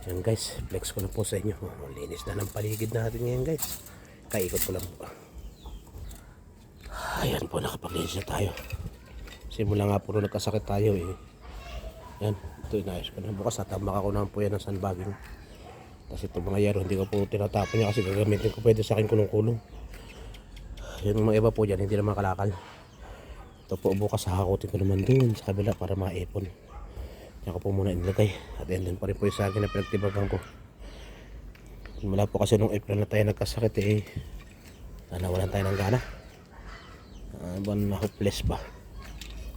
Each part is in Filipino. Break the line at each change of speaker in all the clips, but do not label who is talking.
Yan guys, flex ko na po sa inyo. Linis na ng paligid natin ngayon guys. Kaikot ko lang po. Ayan po, nakapaglinis na tayo. Simula nga po nagkasakit tayo eh. Yan, ito inayos ko na. Bukas natambak ako naman po yan ng sandbagging. Tapos ito mga yero, hindi ko po tinatapon niya kasi gagamitin ko pwede sa akin kulong-kulong. Yung mga iba po dyan, hindi naman kalakal. Ito po bukas hahakutin ko naman dun sa kabila para maipon. Diyan ko po muna inilagay. At yan pa rin po yung saging na pinagtibagan ko. Mula po kasi nung April na tayo nagkasakit eh. Nawalan tayo ng gana. Na-hopeless ba?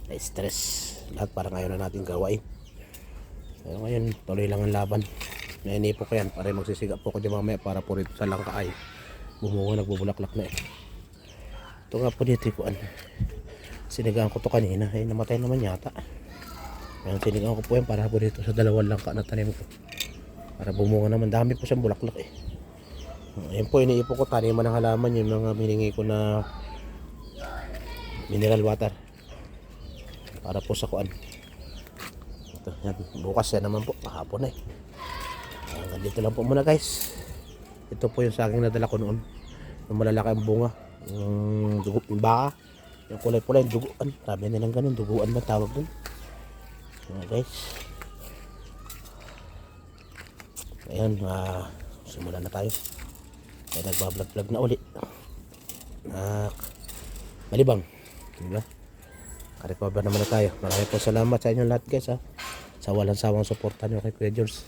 Na-stress. Lahat parang ayaw na natin gawain. Pero ngayon, tuloy lang ang laban. Nainipo ko yan para magsisiga po ko dyan mamaya para po rito sa langka ay bumunga, nagbubulaklak na eh. Ito nga po dito ko sinigaan ko to kanina ay namatay naman yata. Ayan, sinigaan ko po yan para po dito sa dalawang langka na tanim ko para bumunga naman. Dami po siyang bulaklak eh. Ayan po, iniipo ko taniman ng halaman yung mga miningi ko na mineral water para po sa kuan. Ito, yan, bukas yan naman po, kahapon eh. Hanggang dito lang po muna guys. Ito po yung saging na dala ko noon, yung malalaki ang bunga, yung dugo, yung baka, yung kulay-kulay, yung duguan. Sabi nilang ganun, duguan ba tawag dun? Yan guys. Ayan, simulan na tayo. Kaya nagbablog-vlog na ulit. Malibang, diba? Ka-recover naman na tayo. Maraming po salamat sa inyo lahat guys ha. Sa walang sawang suporta nyo kay Kuya George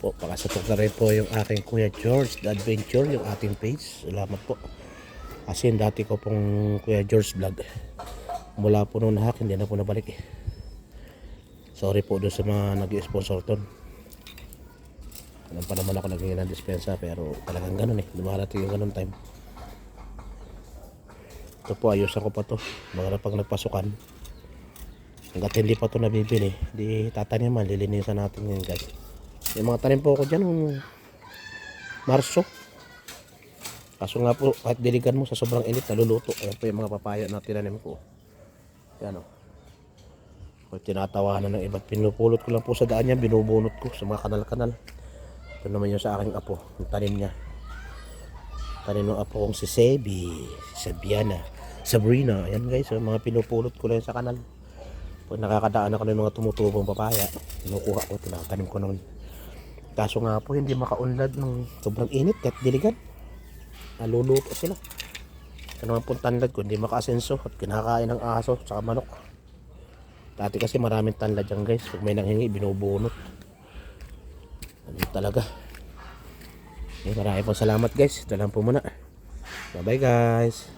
po. Pakasutok na rin po yung aking Kuya George The Adventure, yung ating page. Salamat po. Kasi dati ko pong Kuya George vlog, mula po nung nahak, hindi na po nabalik eh. Sorry po doon sa mga nag-sponsor ton. Alam pa naman ako naging ng dispensa, pero talagang ganun eh. Dumarating yung ganun time. Ito po, ayusan ko pa to. Mga pag nagpasukan, hanggat hindi pa to nabibili, di tataniman, lilinisan natin ngayon guys. Yung mga tanim po ako dyan Marso. Kaso nga po, kahit diligan mo sa sobrang init, naluluto. Ayan po yung mga papaya na tinanim ko. Yan o. Kung tinatawanan ng iba't pinupulot ko lang po sa daan yan, binubunot ko sa mga kanal-kanal. Ito naman yung sa aking apo, yung tanim niya. Tanim ng apo kong si Sebi, si Sabrina. Ayan guys, yung mga pinupulot ko lang sa kanal. Pag nakakadaan ako ng mga tumutubong papaya, kinukuha ko, tinatanim ko naman. Kaso nga po, hindi makaunlad ng sobrang init at diligan. Naluluto sila. Ito naman pong tanlad ko, hindi makaasenso at kinakain ng aso at manok. Dati kasi maraming tanlad dyan guys. Pag may nanghingi, binubunot. Ano talaga. Maraming pong salamat guys. Ito lang po muna. Bye bye guys.